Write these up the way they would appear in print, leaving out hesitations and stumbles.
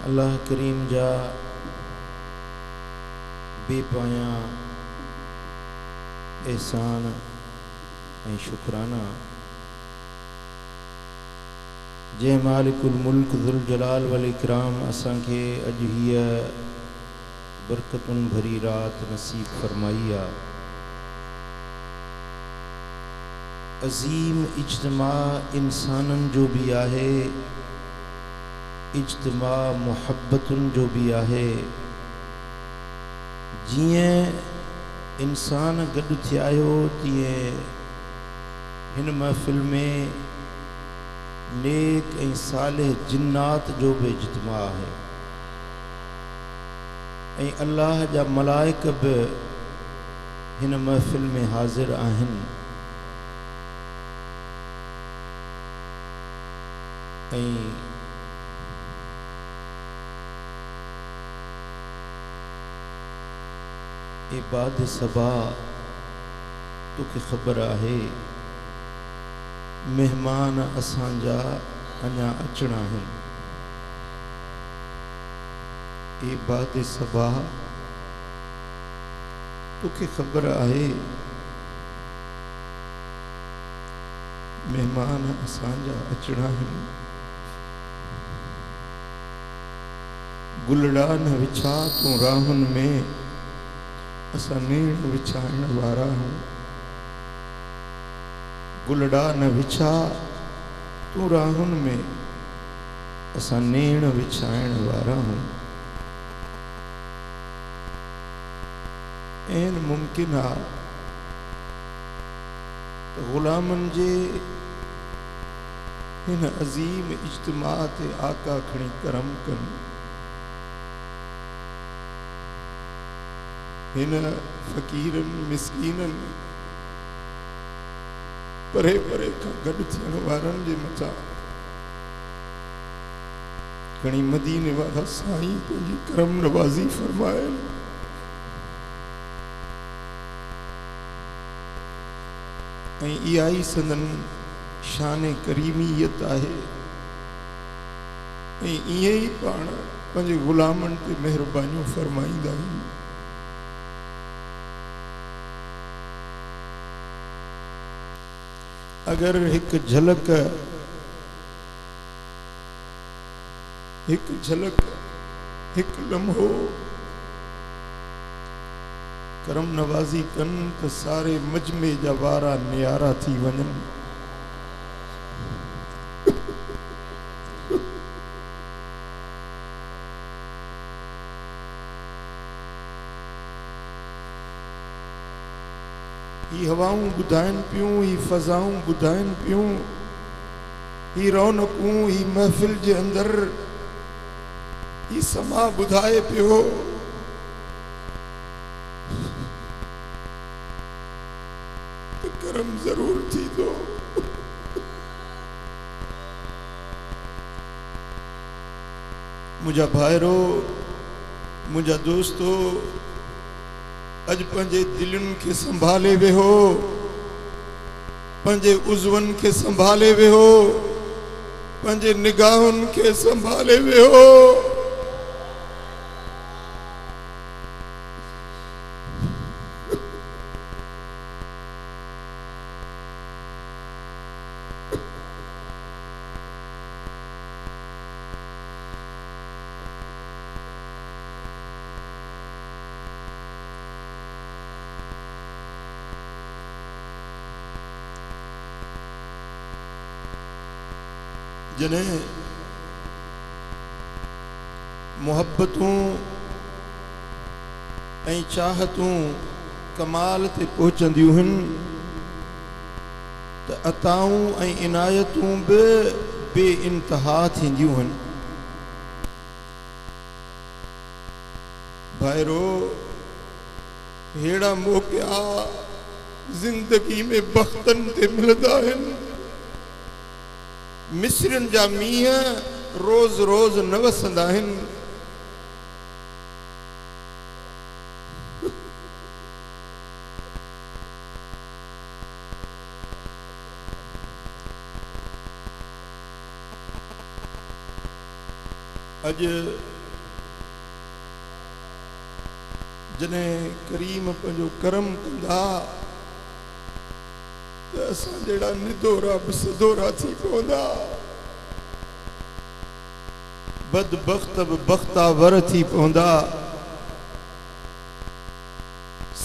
अल्लाह करीम जा बेपाया एहसान ऐं शुक्राना जे मालिकुल मुल्क ज़ुल जलाल वल इकराम असां खे अॼु हीअ बरकतुन भरी रात नसीब फरमाई आहे। अज़ीम इज्तिमा इंसानन जो भी आहे, इज्तिमा मुहब्बतुन जो भी आहे। जिएं इंसान गॾु थिया आहियो तीअं हिन महफ़िल में नेक ऐं सालिह जिन्नात जो भी इज्तिमा आहे ऐं अल्लाह जा मलाइक भी हिन महफ़िल में हाज़िर आहिनि ऐं इबाद सबा तोखे ख़बर आहे मेहमान असांजा अञा अचणा आहिनि। इबाद सबा तोखे ख़बर आहे मेहमान असांजा अचणा आहिनि। गुलड़ा न विछा तूं राहुनि में असां नीण विछाइण वारा हूं। गुलड़ा न विछा तूं राहुनि में असां नीण विछाइण वारा हूं। ऐन मुमकिन आ त ग़ुलामन जे हिन अज़ीम इज्तिमा ते आका खणी करम कन। हिन फ़कीरन मिस्कीनन परे परे खां गॾु थियण वारनि जे मथां खणी मदीने वारा साईं पंहिंजी करम नवाज़ी फरमाइनि। ऐं इहा ई संदन शान करीमियत आहे। ऐं ईअं ई पाण पंहिंजे ग़ुलामनि ते महिरबानियूं फरमाईंदा आहियूं। अगर एक झलक एक लम्हो करम नवाज़ी कन तो सारे मजमे जा वारा नियारा थी वञन। ही हवाऊं बुधाइन पियूं, ही फज़ाऊं बुधाइन पियूं, ही रौनकूं, ही महफिल जे अंदर ही समा बुधाए पियो तो करम जरूर थी दो। मुझा भाइरो, मुझा दोस्तो, अज पंजे दिलन के संभाले वेहो, पंजे उज़वन के संभाले वेहो, पंजे निगाहुन के संभाले वेहो। जने मोहब्बतूं ऐं चाहतूं कमाल ते पहुचंदियूं आहिनि त अताऊं ऐं इनायतूं बि बेइंतहा थींदियूं आहिनि। भाइरो, हेड़ा मौक़िआ ज़िंदगी में बख़्तन ते मिलंदा आहिनि। मिस्रन जा मींहं रोज़ रोज़ न वसंदा आहिनि। अज जने करीम पंजो करम कंदा तो असां जेड़ा निदोरा बसदोरा थी पौंदा बदबख्त बख्तावर थी पौंदा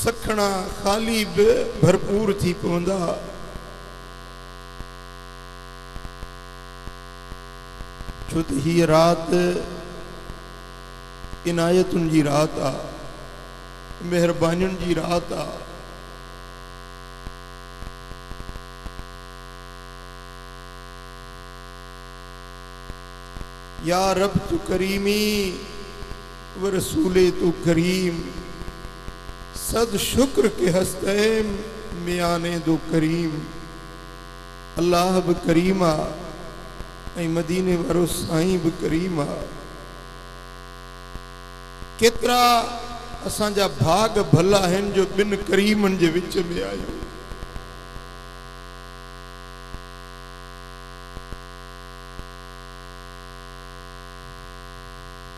सखना खाली भरपूर थी पौंदा छो त ही रात इनायतुन जी रात आ मेहरबानियुन जी रात आ या रब तू करीमी व रसूले तू करीम सद शुक्र के हस्ते मियाने दो करीम अल्लाह ब करीमा ऐं मदीने वारो साईं ब करीमा केतरा असांजा भाग भला आहिनि जो बिन करीमन जे विच में आयो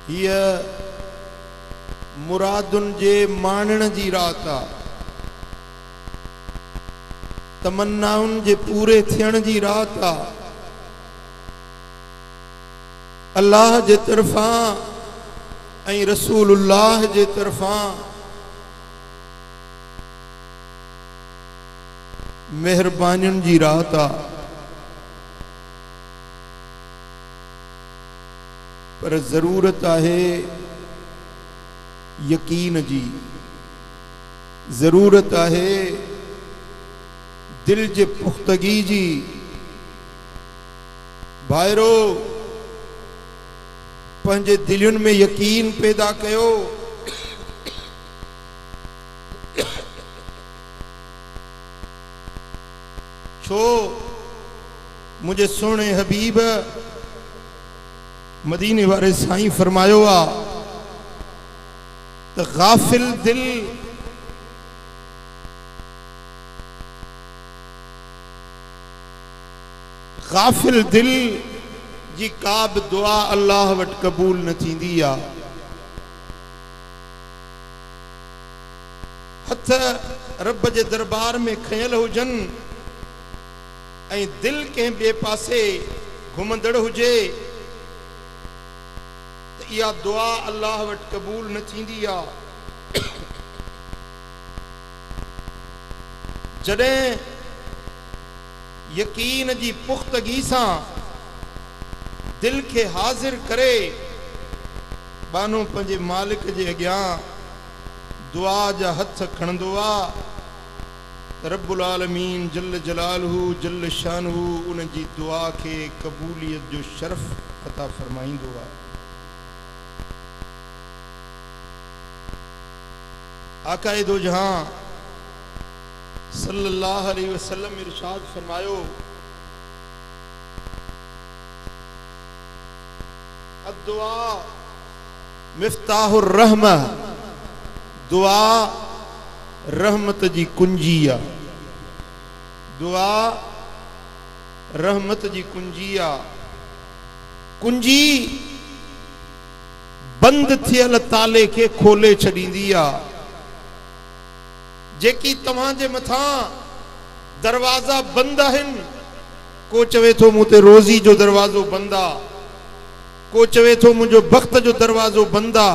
हिय मुरादुन जे मानण जी रात आ तमन्नाउन जे पूरे थियण जी रात आ अल्लाह जे तरफा ऐं रसूलुल्लाह जे तरफा मेहरबानियुन जी रात आ पर जरूरत आहे यकीन जी जरूरत आहे दिल जे पुख्तगी जी भाइरो पंहिंजे दिलयुनि में यकीन पैदा कयो छो मुझे सोने हबीब मदीने वारे साईं फरमायो आ तो गाफिल दिल जी का बि दुआ अल्लाह वटि कबूल न थींदी आ हथ रब जे दरबार में खयल हुजन ऐं दिल कंहिं ॿिए पासे घुमंदड़ हुजे त इहा दुआ अल्लाह वटि कबूल न थींदी आ जॾहिं यकीन जी पुख्तगी सां दिल के हाजिर करे बानो पंहिंजे मालिक जे अॻियां दुआ जा हथ खणंदो आ रब्बुल आलमीन जल जलालहू जल शानहू उन जी दुआ के कबूलियत जो शर्फ अता फरमाईंदो आ आकाए दो जहां सल्लल्लाहु अलैहि वसल्लम इरशाद फरमायो दुआ मिफ्ताहुर रहमा दुआ रहमत जी कुंजी आ दुआ रहमत जी कुंजी आ कुंजी बंद थियल ताले के खोले छॾींदी आ जेकी तव्हां जे मथां दरवाजा बंद आहिनि को चवे थो मूं ते रोज़ी जो दरवाजो बंद आ को चवे थो मुझो बख्त जो दरवाजो बंद आ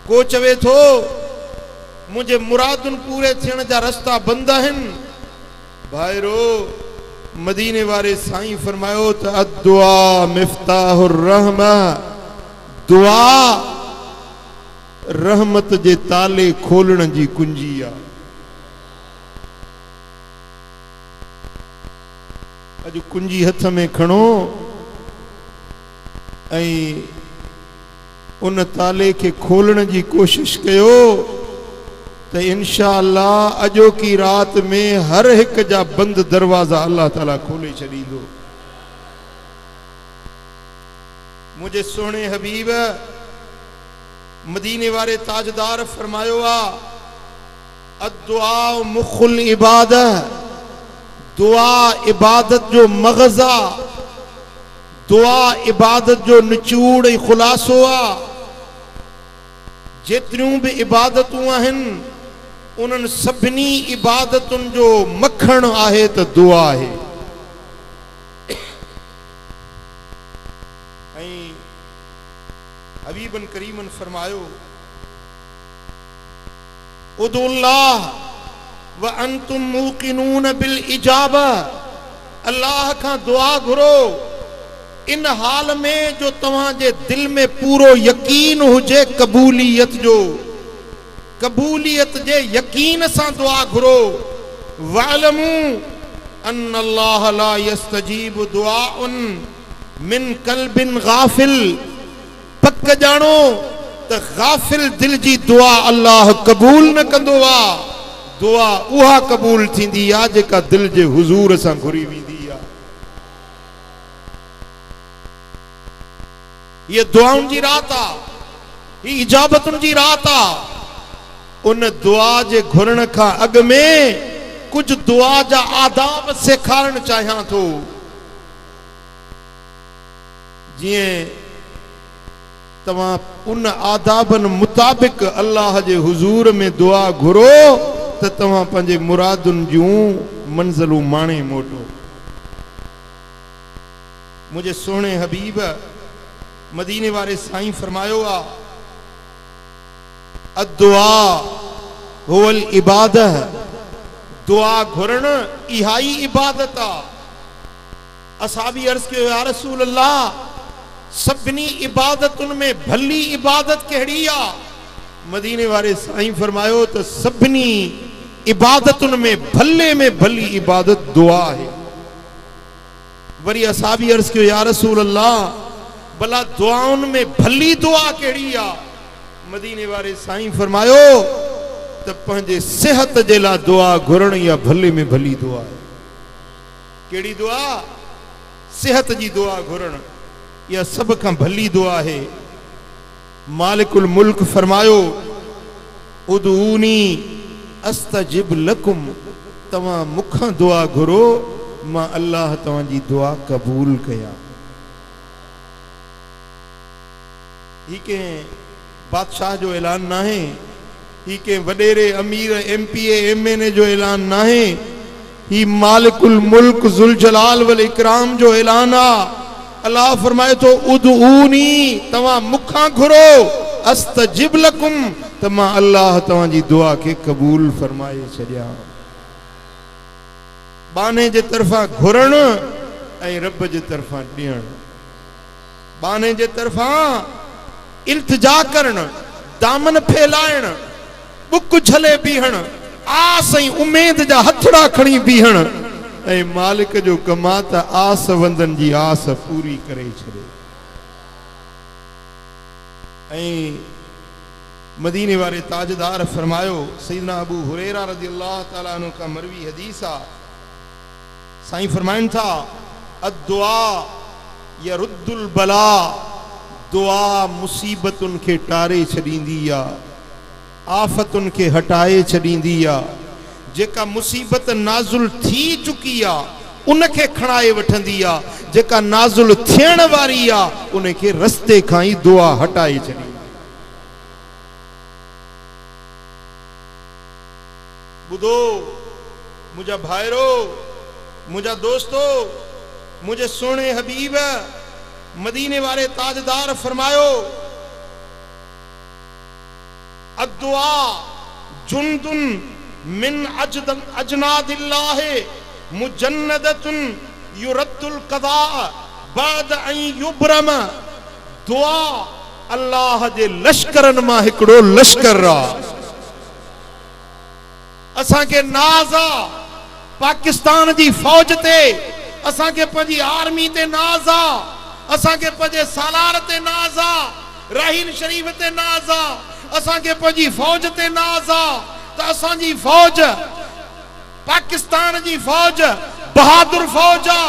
को चवे थो मुझे मुरादुन पूरे थियण जा रस्ता बंद आहिनि भाइरो मदीने वारे साईं फरमायो त अद्दुआ मिफ्ताहुर रहमा दुआ रहमत जे ताले खोलण जी कुंजी आ अज कुंजी हथ में खणो ऐं उन ताले के खोलण जी कोशिश कयो तो इंशाअल्लाह अजो की रात में हर एक जा बंद दरवाजा अल्लाह ताला खोले छॾींदो मुझे सोने हबीब मदीने वारे ताजदार फरमायो आ अद्दुआ मुखुल इबादत दुआ इबादत जो मगज़ा दुआ इबादत जो निचूड़ खुलासो आ जेतिरियूं बि इबादतूं आहिनि उन्हनि सभिनी इबादतुनि जो मखण आहे त दुआ आहे। ऐं हबीबन करीमन फरमायो उदुल्लाह व अंतुम मूकिनून बिल इजाबा, अल्लाह का दुआ घुरो इन हाल में जो तव्हांजे दिल में पूरो यकीन हुजे कबूलियत जो, कबूलियत जे यकीन सां दुआ घुरो। वअलमू अन अल्लाह ला यस्तजीब दुआउन मिन कल्बिन गाफिल, पक जानो त गाफिल दिल जी दुआ अल्लाह कबूल न कंदो आ। दुआ उहा कबूल थींदी आ जेका दिल जे हुजूर सां घुरी वेंदी आ। ये दुआउनि जी रात आ, ये इजाबतुनि जी रात आ। उन दुआ जे घुरण खां अॻु में कुछ दुआ जा आदाब सेखारण चाहियां थो। जीअं तव्हां उन आदाबनि मुताबिक़ अल्लाह जे हुजूर में दुआ घुरो त तव्हां पंहिंजे मुरादुनि जूं मंज़िलूं माणे मोटो। मुझे सोने हबीब मदीने वाले साईं फरमायो आ अदुआ हुवल इबादह, दुआ घुरण इहाई इबादत आ। असहाबी अर्ज़ कयो या रसूल अल्लाह, सभिनी इबादतुनि में भली इबादत कहिड़ी आ? मदीने वाले साईं फरमायो त सभिनी इबादतुनि में भली इबादत दुआ है। वरी असहाबी अर्ज़ कयो या रसूल अल्लाह, भला दुआउनि में भली दुआ कहिड़ी आ? मदीने वाले साईं फरमायो त पंहिंजे सेहत जे लाइ दुआ घुरण या भले में भली दुआ है। कहिड़ी दुआ? सेहत जी दुआ घुरण या सब खां भली दुआ है। मालिकुल मुल्क फरमायो उदूनी अस्तजिब लकुम, तव्हां मूंखां दुआ घुरो मां अल्लाह तव्हांजी दुआ कबूल कया। ही के बादशाह जो ऐलान ना है, ही के वडेरे अमीर एमपीए एमएनए जो ऐलान ना है, ही मालिकुल मुल्क जुल जलाल वल इकराम जो ऐलान आ। अल्लाह फरमाए तो उदऊनी, तव्हां मूंखां घुरो, अस्तजिब लकुम, त मां अल्लाह तव्हांजी दुआ के कबूल फरमाए छॾियां। बाने जे तरफां घुरण ऐं रब जे तरफां ॾियण। बाने जे तरफां इल्तिजा करण, दामन फैलाइण, बुक झले बीहण, आस ऐं उमेद जा हथड़ा खणी बीहण, ऐं मालिक जो कमा त आस वंदन जी आस पूरी करे छॾे। ऐं मदीने वाले ताजदार फरमायो, सैयदना अबू हुरैरा रज़ियल्लाहु ताला अन्हु का मरवी हदीस आ, साईं फरमाइन था अद्दुआ यरुद्दुल बला, दुआ मुसीबतुनि खे टारे छॾींदी आ, आफ़तुनि खे हटाए छॾींदी आ। जेका मुसीबत नाज़ुल थी चुकी आ उनखे खणाए वठंदी आ, जेका नाज़ुल थियण वारी आ उनखे रस्ते खां ई दुआ हटाए छॾींदी। ॿुधो मुंहिंजा भाइरो, मुंहिंजा दोस्तो, मुंहिंजे सुहिणे हबीब मदीने वाले ताजदार फरमायो अद्दुआ जुंदुन मिन अजनादिल्लाह मुजन्नदतुन युरद्दुल क़दा बाद अन युब्रम, दुआ अल्लाह जे लश्करन मां हिकिड़ो लश्कर आ। असां के नाज़ आ पाकिस्तान जी फौज ते, असां के पंहिंजी आर्मी ते नाज़ आ, असां के पंहिंजे सालार ते नाज़ आ, राहीन शरीफ ते नाज़ आ, असां के पंहिंजी फौज ते नाज़ आ त असांजी फौज, पाकिस्तान जी फौज बहादुर फौज आ।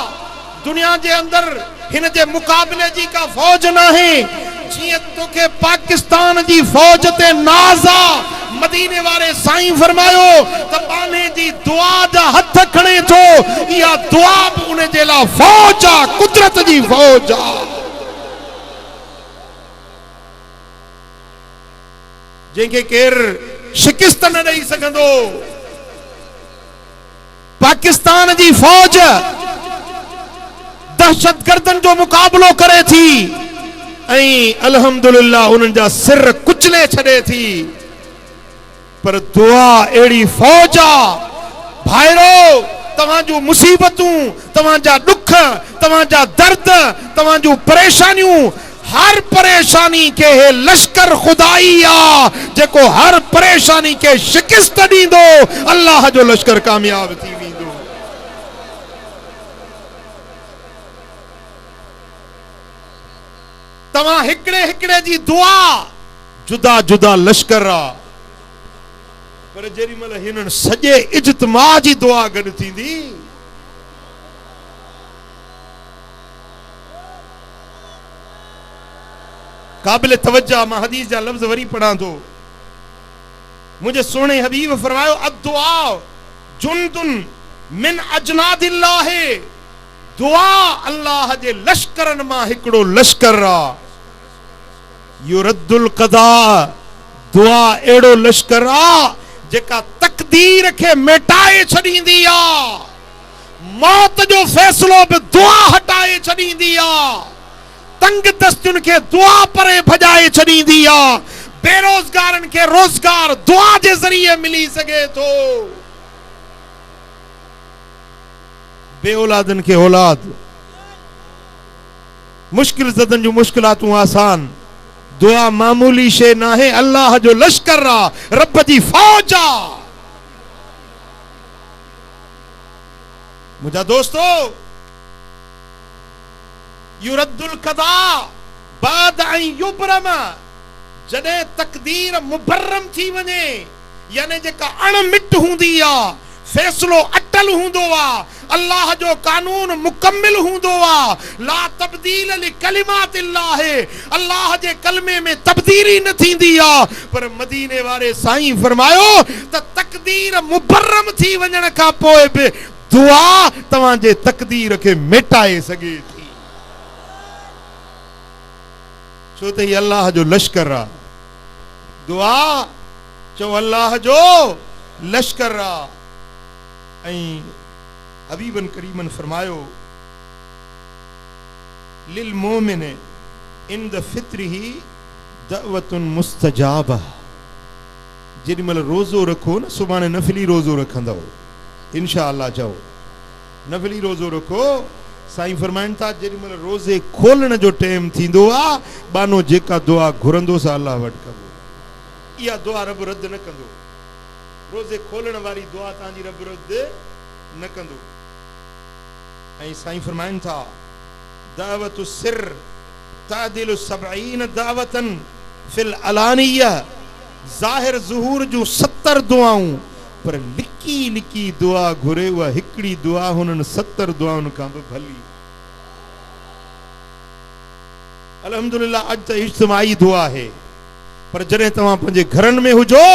दुनिया जे अंदर हिन जे मुकाबले जी का फौज नाहे। जीअं तोखे पाकिस्तान जी फौज ते नाज़ आ, मदीने वाले साईं फरमायो त बाने जी दुआ जा हथ खणे थो, इहा दुआ बि उन जे लाइ फौज आ, कुदरत जी फौज आ। जंहिंखे केर शिकिस्त न ॾेई सघंदो। पाकिस्तान जी फौज दहशतगर्दन जो मुकाबलो करे थी ऐं अल्हम्दुलिल्लाह उन्हनि जा सिर कुचले छॾे थी। पर दुआ अहिड़ी फौज आ भाइरो, तव्हांजूं मुसीबतूं, तव्हांजा दुख, तव्हांजा दर्द, तव्हांजूं परेशानियूं, हर परेशानी के हे लश्कर खुदाई आ जेको हर परेशानी के शिकस्त ॾींदो। अल्लाह जो लश्कर कामयाब थी वेंदो। तव्हां हिकिड़े हिकिड़े जी दुआ जुदा जुदा लश्कर आ, पर जेॾी महिल हिननि सॼे इज्तिमा जी दुआ गॾु थींदी, काबिल तवज्जा। मां हदीस जा लफ्ज़ वरी पढ़ां थो। मुझे सोने हबीब फरमायो अद्दुआ जुंदुन मिन अजनादिल्लाह, दुआ अल्लाह जे लश्करन मां हिकिड़ो लश्कर आ। युरद्दुल क़दा, दुआ अहिड़ो लश्कर आ जेका तकदीर खे मिटाए छॾींदी आ। मौत जो फैसलो बि दुआ हटाए छॾींदी आ। तंग दस्तियुनि खे दुआ परे भॼाए छॾींदी आ। बेरोज़गारनि खे रोज़गार दुआ जे ज़रिए मिली सघे थो। बे औलादनि खे औलाद, मुश्किल ज़दनि जूं मुश्किलातूं आसान। दुआ मामूली शे नाहे, अल्लाह जो लश्कर आ, रब जी फौज आ। मुंहिंजा दोस्तो, युरद्दुल क़दा बाद ऐं युबरम, जॾहिं तकदीर मुबर्रम थी वञे, यानी जेका अणमिट हूंदी आ, फैसलो अटल हूंदो आ, अल्लाह जो कानून मुकम्मिल हूंदो आ। ला तब्दील लिकलिमातिल्लाह, अल्लाह जे कलमे में तब्दीली न थींदी आ। पर मदीने वारे साईं फरमायो त तकदीर मुबर्रम थी वञण खां पोइ बि दुआ तव्हांजे तकदीर खे मिटाए सघे थी। छो त ही अल्लाह जो लश्कर आ। दुआ चो अल्लाह जो लश्कर आ। ऐं हबीबन करीमन फरमायो लिल मोमिन इंद फित्रिही दअवतुन मुस्तजाबा। जेॾी महिल रोज़ो रखो न, सुभाणे नफ़िली रोज़ो रखंदव इंशाअल्लाह। चओ नफ़िली रोज़ो रखो। साईं फरमाइनि था जेॾी महिल रोज़े खोलण जो टाइम थींदो आहे, बानो जेका दुआ घुरंदोसि अल्लाह वटि कबो। इहा दुआ रब रद्द न कंदो। रोज़े खोलण वारी दुआ तव्हांजी रब रद्द न कंदो। ऐं साईं फरमाइनि था दावतु सिर तादिलु सबईन दावतन फिल अलानिया। ज़ाहिर ज़ुहूर जूं 70 दुआऊं, पर लिकी लिकी दुआ घुरे उहा हिकिड़ी दुआ हुननि 70 दुआउनि खां बि भली। अल्हम्दुलिल्लाह अॼु त इज्तिमाई दुआ आहे, पर जॾहिं तव्हां पंहिंजे घरनि में हुजो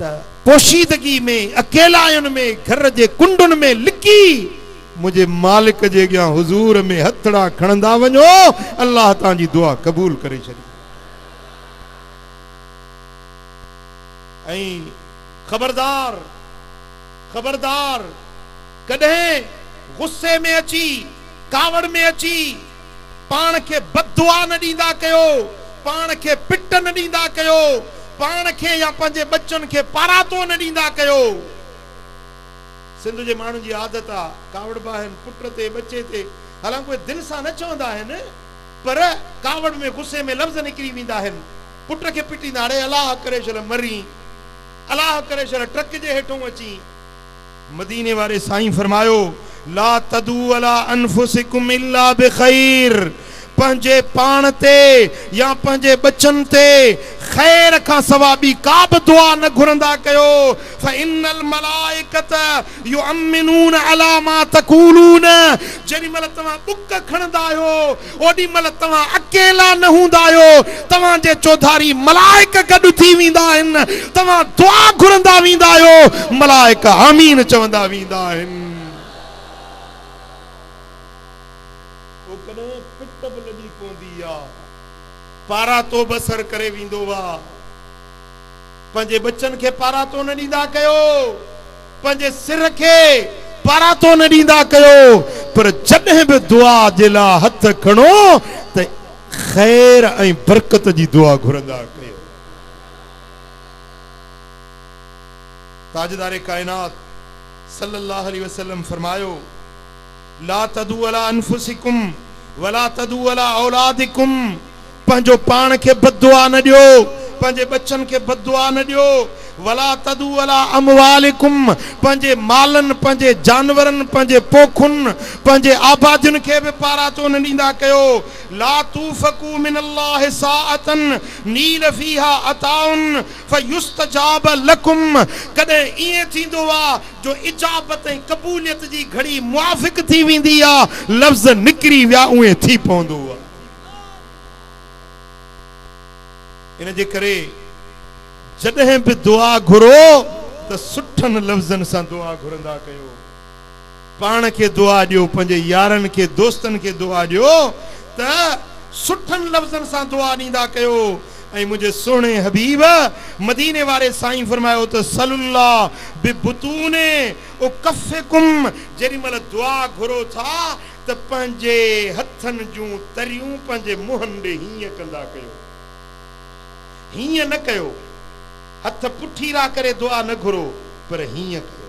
त पोशीदगी में, अकेलायुनि में, घर जे कुंडुनि में लिकी मुझे मालिक जे अॻियां हुज़ूर में हथड़ा खणंदा वञो, अल्लाह तव्हांजी दुआ क़बूल करे छॾी। ऐं खबरदार खबरदार, कॾहिं गुस्से में अची, कावड़ में अची पाण खे बददुआ न ॾींदा कयो, पाण खे पिट न ॾींदा कयो, पाण खे या पंहिंजे बच्चनि खे पारातो न ॾींदा कयो। सिंध जे माण्हुनि जी आदत आहे, कावड़ बाहिनि पुट ते बचे ते, हालांकि उहे दिलि सां न चवंदा आहिनि, पर कावड़ में गुस्से में लफ़्ज़ निकिरी वेंदा आहिनि। पुट खे पिटींदा, अड़े अलाह करे छॾ मरी, अलाह करे छॾ ट्रक जे हेठों अची। मदीने वारे साईं फरमायो ला तदू अला अनफुसिकुम इल्ला बिखैर। पंहिंजे पाण ते या पंहिंजे बच्चन ते खैर खां सवा ॿी का बि दुआ न घुरंदा कयो। फइन्नल मलाइकत युअम्मिनून अला मा तक़ूलून। जेॾी महिल तव्हां बुक खणंदा आहियो, ओॾी महिल तव्हां अकेला न हूंदा आहियो, तव्हांजे चौधारी मलाइक गॾु थी वेंदा आहिनि। तव्हां दुआ घुरंदा वेंदा आहियो, मलाइक आमीन चवंदा वेंदा आहिनि। पारा तो बसर करे वींदो वा, पंहिंजे बच्चन के पारा तो न ॾींदा कयो, पंहिंजे सिर के पारा तो न ॾींदा कयो, पर जॾहिं बि दुआ जे लाइ हथ खणो त ख़ैर ऐं बरकत जी दुआ घुरंदा कयो। ताजदारे कायनात सल्लल्लाहु अलैहि वसल्लम फरमायो, ला तदू अला अनफुसिकुम वला तदू अला औलादिकुम, पंहिंजो पाण खे बददुआ न ॾियो, पंहिंजे बच्चन खे बददुआ न ॾियो। वला तदू अला अमवालिकुम, पंहिंजे मालन, पंहिंजे जानवरन, पंहिंजे पोखुन, पंहिंजे आबादियुनि खे बि पारा तो न ॾींदा कयो। ला तूफकू मिनल्लाहि साअतन नील फीहा अताउन फयुस्तजाब लकुम, कॾहिं ईअं थींदो आहे जो इजाबत ऐं क़बूलियत जी घड़ी मुआफ़िक थी वेंदी आहे, लफ़्ज़ निकिरी विया उहे थी पवंदो आहे। इन जे करे जॾहिं बि दुआ घुरो त सुठनि लफ़्ज़नि सां दुआ घुरंदा कयो। पाण खे दुआ ॾियो, पंहिंजे यारनि खे, दोस्तनि खे दुआ ॾियो त सुठनि लफ़्ज़नि सां दुआ ॾींदा कयो। ऐं मुंहिंजे सुहिणे हबीब मदीने वारे साईं फरमायो त सल्लल्लाहु बिबुतूने उकफ़िकुम, जेॾी महिल दुआ घुरो था त पंहिंजे हथनि जूं तरियूं पंहिंजे मुंहनि ॾे हीअं कंदा कयो, हीअं न कयो। हथ पुठीरा करे दुआ न घुरो, पर हीअं कयो।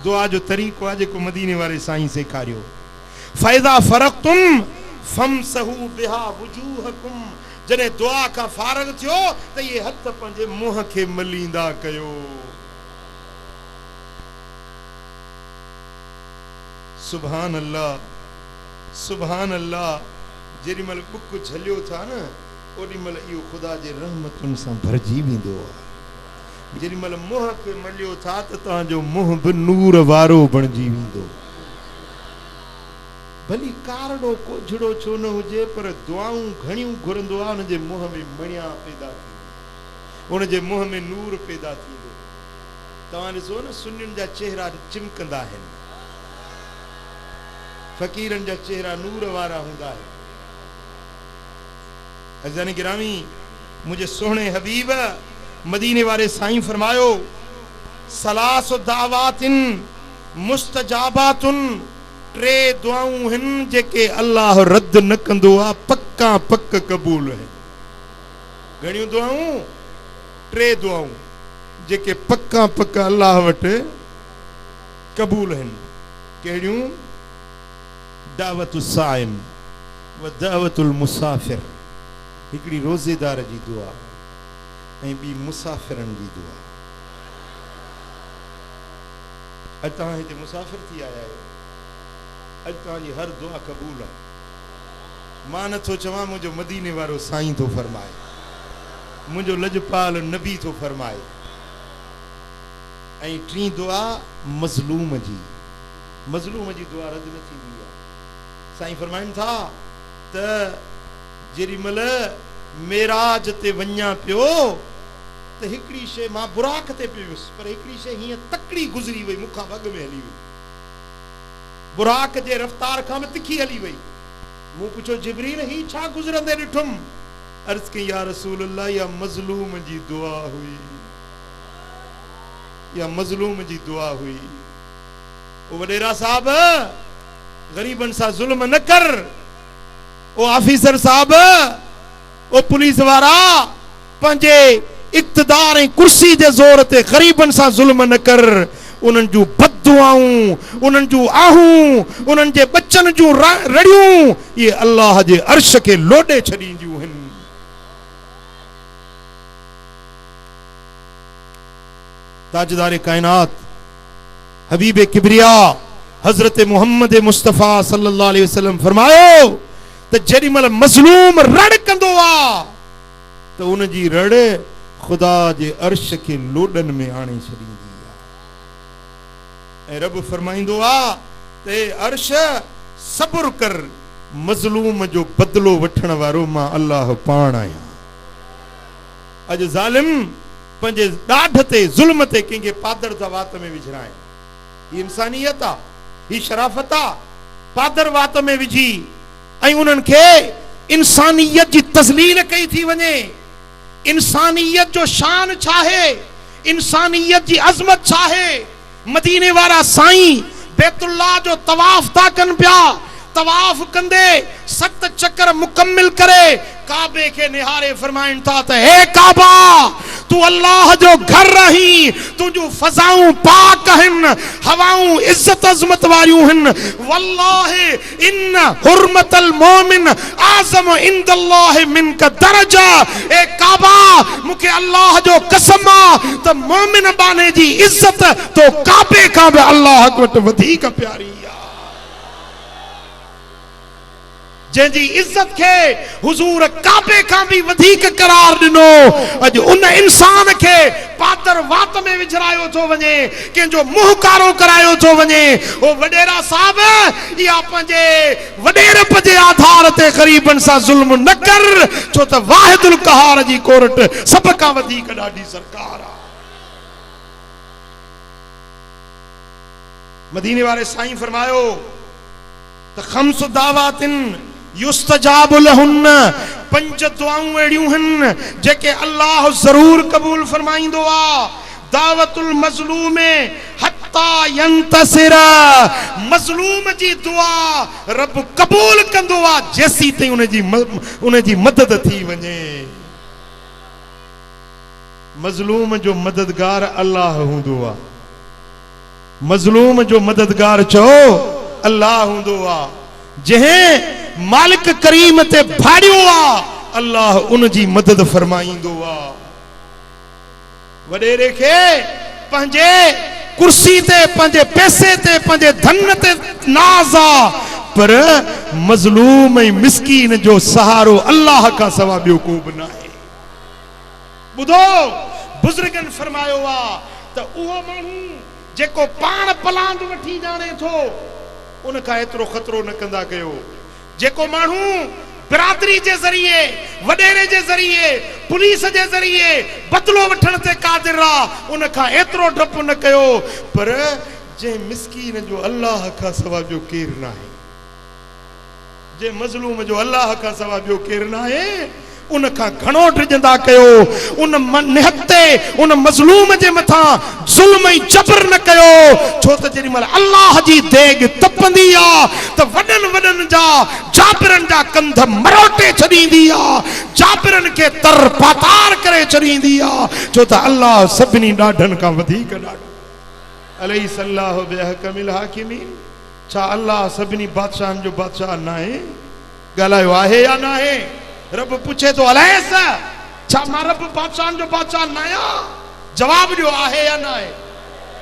दुआ जो तरीक़ो आहे जेको मदीने वारे साईं सेखारियो। फ़ैज़ा फ़रक़्तुम फमसहू बिहा वुजूहकुम, जॾहिं दुआ खां फारग थियो त ये हथ पंहिंजे मुंह खे मलींदा कयो। सुभान अल्लाह, सुभान अल्लाह। जेॾी महिल बुक झलियो था न, ओॾी महिल इहो ख़ुदा जे रहमतुनि सां भरिजी वेंदो आहे। जेॾी महिल मुंहं खे मलियो था त तव्हांजो मुंहुं बि नूर वारो बणिजी वेंदो। भली कारड़ो कोझड़ो छो न हुजे, पर दुआऊं घणियूं घुरंदो आहे, हुनजे मुंहं में मणिया पैदा थींदो, हुनजे मुंहं में नूर पैदा थींदो। तव्हां ॾिसो न, सुन्नियुनि जा चेहरा चिमकंदा आहिनि, फ़क़ीरनि जा चेहरा नूर वारा हूंदा आहिनि। अज़ान गिरामी, मुझे सोहणे हबीब मदीने वारे साईं फरमायो, सलासु दावातिन मुस्तजाबातुन, टे दुआऊं हिन जेके अल्लाह रद्द न कंदो आहे, पक्का पक क़बूल है। घणियूं दुआऊं? टे दुआऊं जेके पक्का पक अल्लाह वटि क़बूल आहिनि। कहिड़ियूं? दावतु साइम व दावतुल मुसाफिर, हिकिड़ी रोज़ेदार जी दुआ ऐं ॿी मुसाफ़िरनि जी दुआ। अॼु तव्हां हिते मुसाफ़िर थी आया आहियो, अॼु तव्हांजी हर दुआ क़बूल आहे। मां नथो चवां, मुंहिंजो मदीने वारो साईं थो फरमाए, मुंहिंजो लजपाल नबी थो फरमाए। ऐं टीं दुआ मज़लूम जी, मज़लूम जी दुआ रद्द न थींदी आहे। साईं फरमाइनि था त जेॾी महिल मेराज ते वञा पियो त हिकिड़ी शइ, मां बुराक ते पियो हुयुसि, पर हिकिड़ी शइ हीअं तकड़ी गुज़री वई, मूंखां वॻ में हली वई, बुराक जे रफ़्तार खां बि तिखी हली वई। मूं पुछियो, जिब्रील ही छा गुज़रंदे ॾिठुमि? अर्ज़ कई, या रसूल अल्लाह, या मज़लूम जी दुआ हुई, या मज़लूम जी दुआ हुई। ओ वॾेरा साहब, ग़रीबनि सां ज़ुल्म न कर। ओ ऑफिसर साहब, ओ पुलिस वारा, पंहिंजे इक़्तिदार ऐं कुर्सी जे ज़ोर ते ग़रीबनि सां ज़ुल्म न कर। उन्हनि जूं बददुआऊं, उन्हनि जूं आहूं, उन्हनि जे बच्चनि जूं रड़ियूं, इहे अल्लाह जे अर्श खे लोॾे छॾींदियूं आहिनि। ताजदार कायनात हबीब किबरिया हजरत मोहम्मद मुस्तफ़ा सल्लल्लाहु अलैहि वसल्लम फरमायो त जेॾी महिल मज़लूम रड़ कंदो आहे त उन जी रड़ ख़ुदा जे अर्श खे लोॾनि में आणे छॾींदी आहे। ऐं रब फरमाईंदो आहे त अर्श सब्र कर, मज़लूम जो बदिलो वठण वारो मां अल्लाह पाण आहियां। अॼु ज़ालिम पंहिंजे ॾाढ ते, ज़ुल्म ते कंहिंखे पादर था वात में विझराए, ही इंसानियत आहे, ही शराफ़त आहे। पादर वात में विझी ऐं उन्हनि खे इंसानियत जी तज़लील कई थी वञे, इंसानियत जो शान छाहे, इंसानियत जी अजमत छाहे। मदीने वारा साईं बैतुल्लाह जो तवाफ था कन पिया, तवाफ कंदे 7 चक्कर मुकम्मिल करे काबे के निहारे फरमाइन था त हे काबा तू अल्लाह जो घर रही, तुझू फजाऊं पाक हन, हवाऊं इज्जत अजमत वारियूं हन। वल्लाहि इन हुर्मतल मोमिन आज़म इंदल्लाहि मिनका दरजा। ए काबा मुके अल्लाह जो कसम त मोमिन बाने जी इज्जत तो काबे का बि अल्लाह वट वधीक प्यारी। जी इज्जत के हुजूर काबे का भी वधिक करार दिनो। अज उन इंसान के पातर वात में विझरायो तो वने, के जो मुंह कारो करायो तो वने। ओ वडेरा साहब या पंजे वडेरप जे आधार ते गरीबन सा जुल्म न कर, छो त वाहिदुल कहार जी कोर्ट सब का वधिक ॾाढी सरकार आ। मदीने वाले साईं फरमायो त खम्स दावातिन युस्तजाब लहुन, 5 दुआऊं अड़ियूं हन जेके अल्लाह जरूर कबूल फरमाइंदो आ। दावतुल मजलूम हत्ता यंतसिर, मजलूम जी दुआ रब कबूल कंदो आ जेसी ते उन जी मदद थी वने। मजलूम जो मददगार अल्लाह हुंदो आ, मजलूम जो मददगार चो अल्लाह हुंदो आ। जहें मालिक करीम ते भाड़ियो आ अल्लाह उन जी मदद फरमाइंदो आ। वडेरे के पंजे कुर्सी ते, पंजे पैसे ते, पंजे धन ते नाज आ, पर मजलूम ऐं मिस्कीन जो सहारो अल्लाह का सवा बियो को बि नाहे। बुधो बुजुर्गन फरमायो आ त उहो माण्हू जेको पाण पलांद वठी जाने थो उन का एतरो खतरो न कंदा कयो। जेको मानू बिरादरी के जरिए, वडेरे के जरिए, पुलिस के जरिए बदलो वठण ते कादिर आ, उन का एतरो डप न कयो। पर जे मिस्कीन जो अल्लाह का सवा जो केर ना है, जे मजलूम जो अल्लाह का सवा जो केर ना है, उन का घणो डिजंदा कयो। उन निहते उन मजलूम जे मथा जुल्म ऐं जबर न कयो। छो त जेडी मल अल्लाह जी देग तपंदी आ त वडन वडन जा जाबिरन जा कंध मरोटे छडींदी आ, जाबिरन के तर पातार करे छडींदी आ। छो त अल्लाह सभिनी ॾाढन का वधीक ॾाढो। अलैहि सल्लाहु बिहकमिल हाकिमीन। छा अल्लाह सभिनी बादशाहन जो बादशाह ना है? ॻाल्हायो आहे या ना है? रब पूछे तो अलैस छा मां रब बादशाह जो बादशाह ना आया? जवाब दियो आहे या ना है?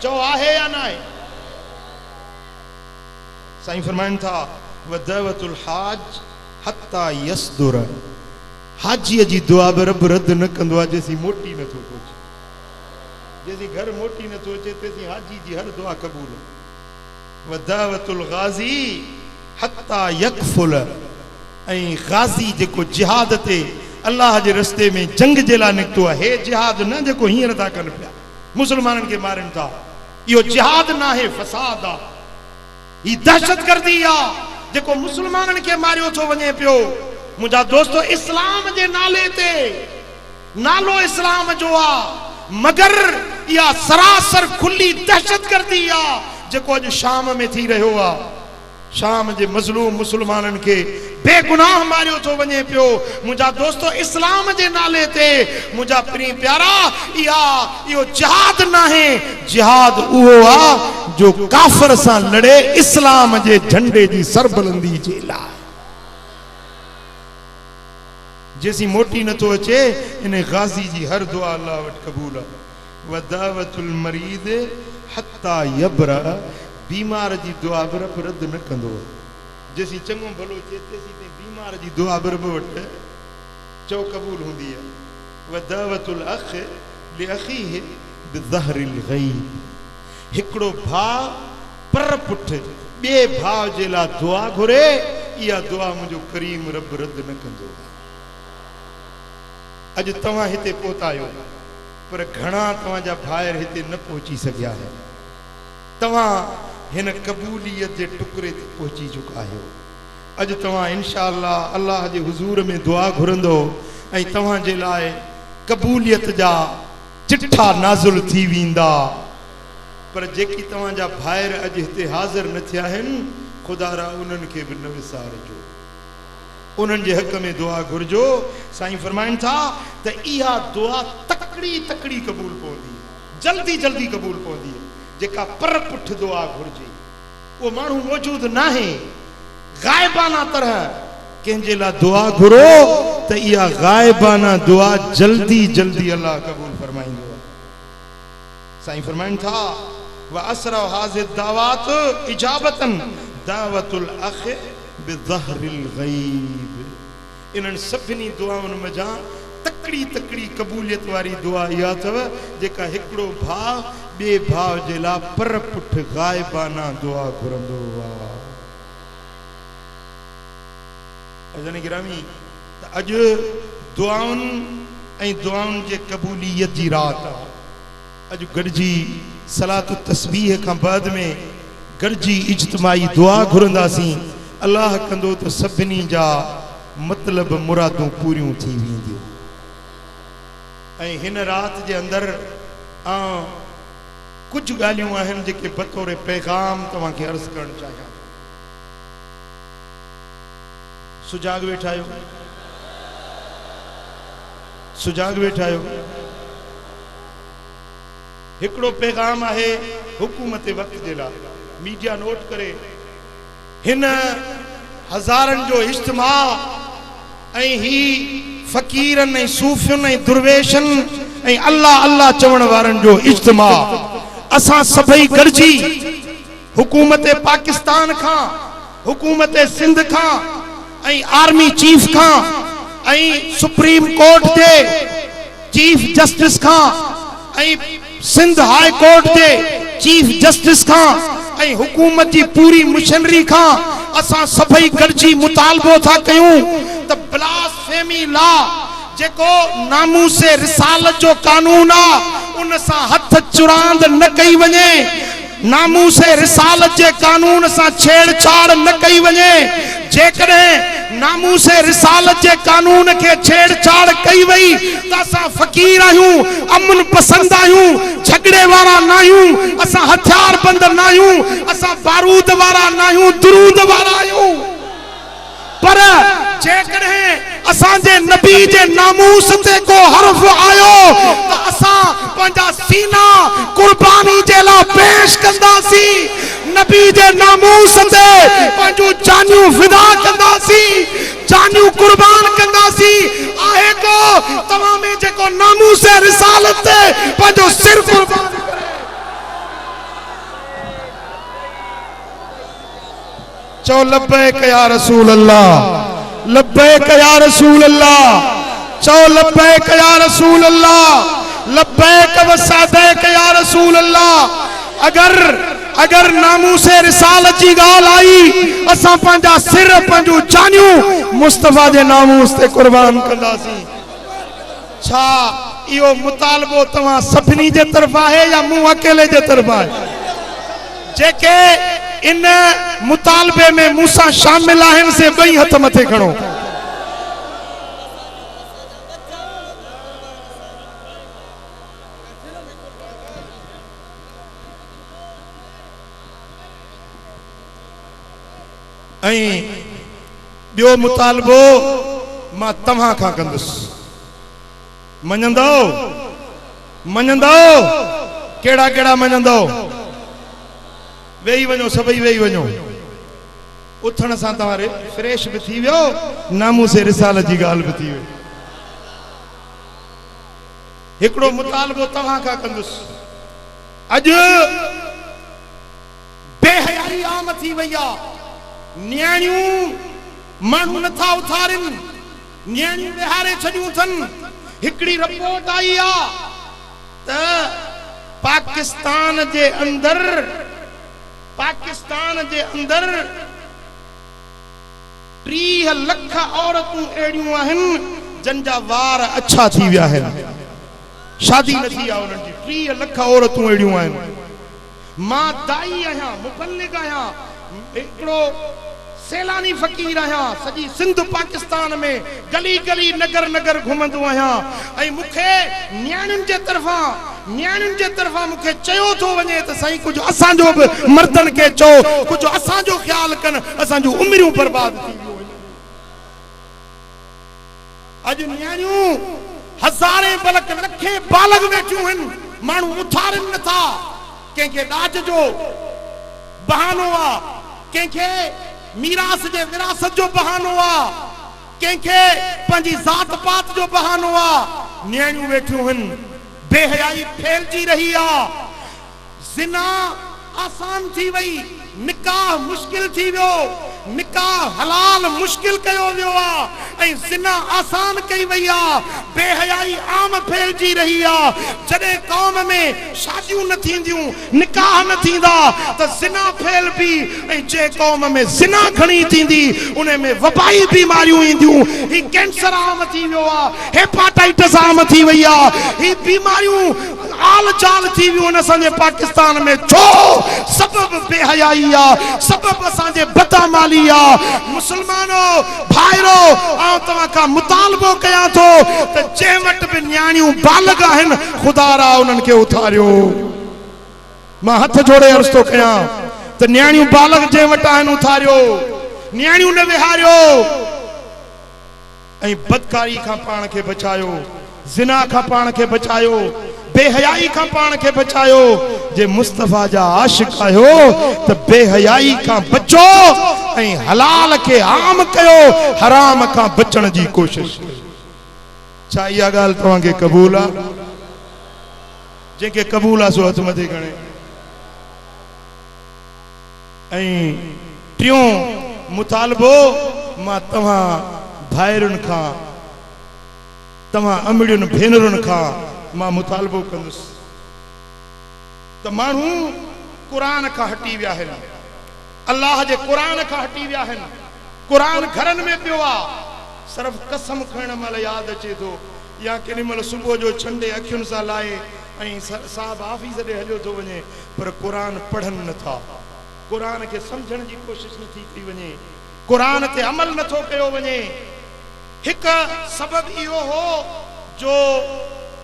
चो आहे या ना है? साईं फरमाइन था वदवतुल हाज हत्ता यसदुर, हाजी जी दुआ बि रब रद्द न कंदो आहे जेसी मोटी न थो अचे। जेसी घर मोटी न थो अचे तेसी हाजी जी हर दुआ कबूल। वदवतुल गाजी हत्ता यकफुल, ऐं गाजी जेको जिहाद ते अल्लाह जे रस्ते में जंग जे लाइ निकितो आहे, हे जिहाद न जेको हींअर था कनि पिया मुसलमाननि खे मारनि था, इहो जिहाद न आहे, फसाद आहे, ही दहशतगर्दी आहे जेको मुसलमाननि खे मारियो थो वञे पियो। मुंहिंजा दोस्तो इस्लाम जे नाले ते, नालो इस्लाम जो आहे, मगर इहा सरासर खुली दहशतगर्दी आहे जेको अॼु शाम में थी रहियो आहे। शाम जे मजलूम मुसलमानन के बेगुनाह मारियो तो वने पियो। मुझा दोस्तों इस्लाम जे नाले ते मुझा प्री प्यारा इहो जिहाद ना है, जिहाद उहो आ जो काफर सा लड़े इस्लाम जे झंडे जी सरबलंदी जे लाइ। जैसी मोटी न तो अचे इन गाजी जी हर दुआ अल्लाह वट कबूल आ। वदावतुल मरीद हत्ता यबरा, बीमार जी दुआ बि रब रद्द न कंदो। जेसी चङो भलो चे तेसी ते बीमार जी दुआ बि रब वटि चओ कबूल हूंदी आहे। वदावतुल अख लिअखीहि बिज़हरिल गैब, हिकिड़ो भाउ पर पुठ ॿिए भाउ जे लाइ दुआ घुरे, इहा दुआ मुंहिंजो करीम रब रद्द न कंदो। अॼु तव्हां हिते पहुता आहियो, पर घणा तव्हांजा भाइर हिते न पहुची सघिया आहिनि। तव्हां हिन क़बूलियत जे टुकड़े ते पहुची चुका आहियो। अॼु तव्हां इंशाअल्लाह अल्लाह जे हुज़ूर में दुआ घुरंदो ऐं तव्हां जे लाइ कबूलियत जा चिट्ठा नाज़ुल थी वींदा पर जेकी तव्हांजा भाइर अज हिते हाज़िर न थिया आहिनि खुदा रा उन्हनि खे बि न विसारजो उन्हनि जे हक़ में दुआ घुरजो साईं फरमाइनि था त इहा दुआ तकड़ी तकड़ी क़बूल पवंदी जल्दी जल्दी क़बूल पवंदी जेका पर पुठ दुआ घुरजे वो माण्हू मौजूद नाहे गायबाना तरह कंहिंजे लाइ दुआ घुरो त इहा गायबाना दुआ जल्दी जल्दी अल्लाह क़बूल फरमाईंदो साईं फरमाइनि था व असरा हाज़िर दावत इजाबतन दावतुल अख बिज़हरिल गैब इन्हनि सभिनी दुआउनि मज़ा तकड़ी तकड़ी क़बूलियत वारी दुआ इहा अथव जेका हिकिड़ो भाउ ॿिए भाउ जे लाइ पर पुठ गायबाना दुआ घुरंदो आहे अज़न गिरामी अॼु दुआउनि ऐं दुआउनि जे क़बूलियत जी रात आहे अॼु गॾिजी सलात तस्बीह खां बाद में गॾिजी इज्तिमाई दुआ घुरंदासीं अल्लाह कंदो त सभिनी जा मतलब मुरादूं पूरियूं थी वेंदियूं ऐं हिन रात जे अंदरि कुछ ॻाल्हियूं आहिनि जेके बतौर पैगाम तव्हांखे अर्ज़ करणु चाहियां सुजाग वेठा आहियो सुजाग वेठा आहियो हिकिड़ो पैगाम आहे हुकूमत वक़्त जे लाइ मीडिया नोट करे हिन हज़ारनि जो इज्तिमा ऐं ही फ़कीरनि ऐं सूफ़ियुनि ऐं दुर्वेशनि ऐं अल्लाह अल्लाह चवण वारनि जो इज्तिमा असां सभई गॾिजी हुकूमत पाकिस्तान खां हुकूमत सिंध खां ऐं आर्मी चीफ खां ऐं सुप्रीम कोर्ट जे चीफ जस्टिस खां ऐं सिंध हाई कोर्ट जे चीफ जस्टिस खां ऐं हुकूमत जी पूरी मिशनरी खां असां सभई गॾिजी मुतालबो था कयूं त ब्लास्फेमी लॉ जेको नामूसे रिसालत जो कानून आहे उन सां हथ चुरांद न कई वञे नामूसे रिसालत जे कानून सां छेड़छाड़ न कई वञे जेकॾहिं नामूसे रिसालत जे कानून के छेड़छाड़ कई वई त असां फ़कीर आहियूं अमन पसंद आहियूं झगड़े वारा न आहियूं असां हथियार बंद न आहियूं असां बारूद वारा न आहियूं दुरूद वारा आहियूं पर जेकॾहिं असांजे नबी जे नामूस ते को हर्फ आयो त असां पंहिंजा सीना कुर्बानी जे लाइ पेश कंदासीं नबी जे नामूस ते पंहिंजूं जानियूं फिदा कंदासीं जानियूं कुर्बान कंदासीं आहे को तव्हां में जेको नामूस रिसालत ते पंहिंजो सिर कुर्बान करे चो लब्बैक या रसूल अल्लाह लब्बैक या रसूल अल्लाह चो लब्बैक या रसूल अल्लाह लब्बैक व सदैक या रसूल अल्लाह अगर नामूसे रिसालत जी गाल आई असां पंहिंजा सिर पंहिंजूं जानियूं मुस्तफा जे नामूस ते कुर्बान कंदासीं छा इहो मुतालबो तव्हां सभिनी जे तरफ़ आहे या मूं अकेले जे तरफ़ आहे जेके इन मुतालबे में मूसा शामिल आहिनि से ॿई हथ मथे खणो ऐं ॿियो मुतालबो मां तव्हां खां कंदुसि मञंदो मञंदो कहिड़ा कहिड़ा मञंदो वेही वञो सभई वेही वञो उथण सां तव्हां फ्रेश बि थी वियो नामूसे रिसालत जी ॻाल्हि बि थी वई हिकिड़ो मुतालबो तव्हां खां कंदुसि अॼु बेहयाई आम थी वई आहे न्याणियूं माण्हू नथा उथारनि न्याणियूं विहारे छॾियूं अथनि हिकिड़ी रिपोर्ट आई आहे त पाकिस्तान जे अंदर 30 लख औरतूं अहिड़ियूं आहिनि जन जा वार अच्छा थी विया आहिनि शादी न थी आहे उन्हनि जी 30 लख औरतूं अहिड़ियूं आहिनि मां दाई आहियां मुबल्लिग आहियां हिकिड़ो सैलानी फ़कीर आहियां सॼी सिंध पाकिस्तान में गली गली नगर नगर घुमंदो आहियां ऐं मूंखे न्याणियुनि जे तरफ़ां मूंखे चयो थो वञे त साईं कुझु असांजो बि मर्दनि खे चओ, कुझु असांजो ख्यालु कनि, असांजूं उमिरियूं बर्बाद थी वियूं। अॼु न्याणियूं हज़ारे बल्कि लखे बालग वेठियूं आहिनि, माण्हू उथारनि नथा। कंहिंखे ॾाज जो बहानो आहे, कंहिंखे मीरास जे विरासत जो बहानो आहे, कंहिंखे पंहिंजी ज़ात पात जो बहानो आहे। न्याणियूं वेठियूं आहिनि, बेहयाई फैलजी रही आहे, ज़िना आसान थी वई, निकाह मुश्किल थी वियो, निकाह हलाल मुश्किल कयो वियो आहे ऐं ज़िना आसान कई वई आहे, बेहयाई आम फैलजी रही आहे। जॾहिं क़ौम में शादियूं न थींदियूं, निकाह न थींदा त ज़िना फैल बि, ऐं जे क़ौम में ज़िना घणी थींदी उन में वबाई बीमारियूं ईंदियूं। ही कैंसर आम थी वियो आहे, हेपाटाइटिस आम थी वई आहे, ही बीमारियूं आल जाल थी वियूं आहिनि असांजे पाकिस्तान में। छो? सबब बेहयाई आहे, सबब असांजे बदअमली आहे। मुसलमानो भाइरो, आउं तव्हां खां मुतालबो कयां थो त जंहिं वटि बि न्याणियूं बालग आहिनि, ख़ुदा रा उन्हनि खे उथारियो। मां हथ जोड़े अर्ज़ थो कयां त न्याणियूं बालग जंहिं वटि आहिनि उथारियो, न्याणियूं न विहारियो ऐं बदकारी खां पाण खे बचायो, ज़िना खां पाण खे बचायो, बेहयाई खां पाण खे बचायो। जे मुस्तफ़ा जा आशिक आहियो त बेहयाई खां बचो ऐं हलाल खे आम कयो, हराम खां बचण जी कोशिश। छा इहा ॻाल्हि तव्हांखे क़बूल आहे? जंहिंखे क़बूल आहे सो हथ मथे खणे। ऐं टियों मुतालबो मां तव्हां भाइरुनि खां, तव्हां अमड़ियुनि भेनरुनि खां मां मुतालबो कंदुसि त माण्हू क़ुरान खां हटी विया आहिनि, अल्लाह जे क़ुरान खां हटी विया आहिनि। क़ुरान घरनि में पियो आहे, सिर्फ़ु कसम खणण महिल यादि अचे थो या केॾी महिल सुबुह जो छंडे अखियुनि सां लाहे ऐं साहब ऑफिस ॾे हलियो थो वञे, पर क़ुरान पढ़नि नथा, क़ुरान खे सम्झण जी कोशिश नथी कई वञे, क़ुरान ते अमल नथो कयो वञे। हिकु सबबु इहो हो जो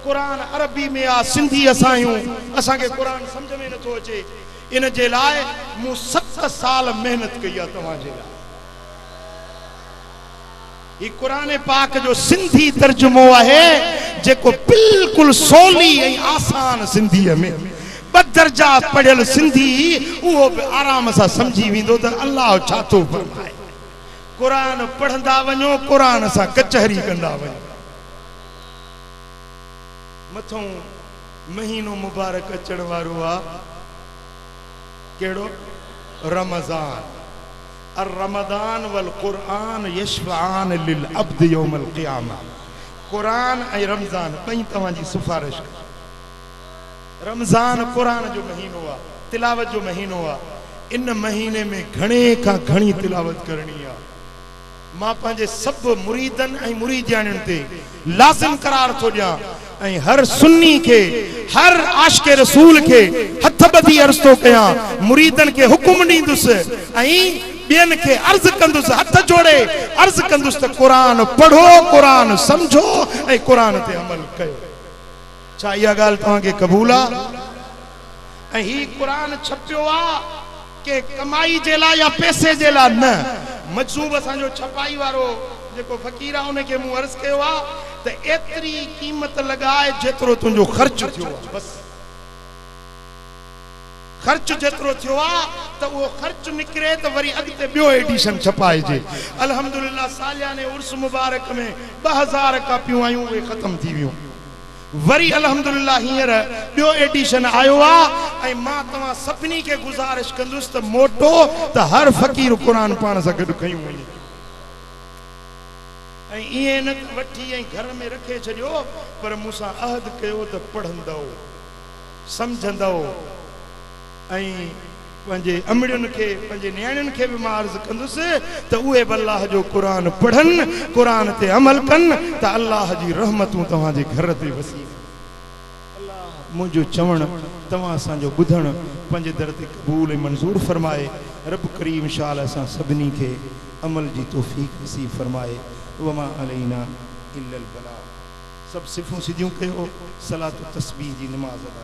क़ुरान अरबी में आ, सिंधी असां आहियूं, असांखे क़ुरान सम्झ में नथो अचे। इन जे लाइ मूं 7 साल महिनत कई आहे तव्हांजे लाइ। ही क़ुरान पाक जो सिंधी तर्जुमो आहे जेको बिल्कुलु सवली ऐं आसान सिंधीअ में, 2 दर्जा पढ़ियल सिंधी उहो बि आराम सां सम्झी वेंदो त अल्लाह छा थो फरमाए। क़ुरान पढ़ंदा वञो, क़ुरान सां कचहरी कंदा वञो। मथों महीनो मुबारक अचण वारो आहे, कहिड़ो? रमज़ान। अर रमज़ान वल क़ुरान यशफ़आन लिल अब्द यौमल क़ियामा। क़ुरान ऐं रमज़ान ॿई तव्हांजी सिफारिश कर। रमज़ान क़ुरान जो महीनो आहे, तिलावत जो महीनो आहे। इन महीने में घणे खां घणी तिलावत करणी आहे। मां पंहिंजे सभु मुरीदनि ऐं मुरीदियाणियुनि ते लाज़िम करार थो ॾियां ऐं हर सुन्नी खे, हर आशिक़ रसूल खे हथ ॿधी अर्ज़ थो कयां, मुरीदनि खे हुकुम ॾींदुसि ऐं ॿियनि खे अर्ज़ कंदुसि, हथ जोड़े अर्ज़ कंदुसि त क़ुरान पढ़ो, क़ुरान सम्झो ऐं क़ुरान ते अमल कयो। छा इहा ॻाल्हि तव्हांखे क़बूल आहे? ऐं ही क़ुरान छपियो आहे के कमाई जे लाइ या पैसे जे लाइ न। मजज़ूब असांजो छपाई वारो जेको फ़क़ीर आहे उनखे मूं अर्ज़ कयो आहे त एतिरी क़ीमत लॻाए जेतिरो तुंहिंजो ख़र्च थियो आहे, बसि ख़र्च जेतिरो थियो आहे त उहो ख़र्च निकिरे त वरी अॻिते ॿियो एडिशन छपाइजे। अल्हम्दुलिल्लाह सालियाने उर्स मुबारक में 2000 कापियूं आयूं, उहे ख़तम थी वियूं। वरी अल्हम्दुलिल्लाह हींअर ॿियो एडिशन आयो आहे ऐं मां तव्हां सभिनी खे गुज़ारिश कंदुसि त मोटो त हर फ़क़ीर क़ुरान पाण सां गॾु खयूं वञे ऐं ईअं न वठी ऐं घर में रखे छॾियो, पर मूंसां अहद कयो त पढ़ंदव, सम्झंदव ऐं पंहिंजे अमड़ियुनि खे, पंहिंजे न्याणियुनि खे बि मां अर्ज़ कंदुसि त उहे बि अल्लाह जो क़ुरान पढ़नि, क़ुरान ते अमल कनि त अल्लाह जी रहमतूं तव्हांजे घर ते वसी। मुंहिंजो चवणु, तव्हां असांजो ॿुधणु पंहिंजे दर ते क़बूल ऐं मंज़ूर फरमाए। रब करीम शाल असां सभिनी खे अमल जी तौफ़ीक़ नसीब फरमाए। वमा अलैना इल्लल बलाग। सब सिफों सिद्धियों कहो सलात तस्बीह जी नमाज अदा।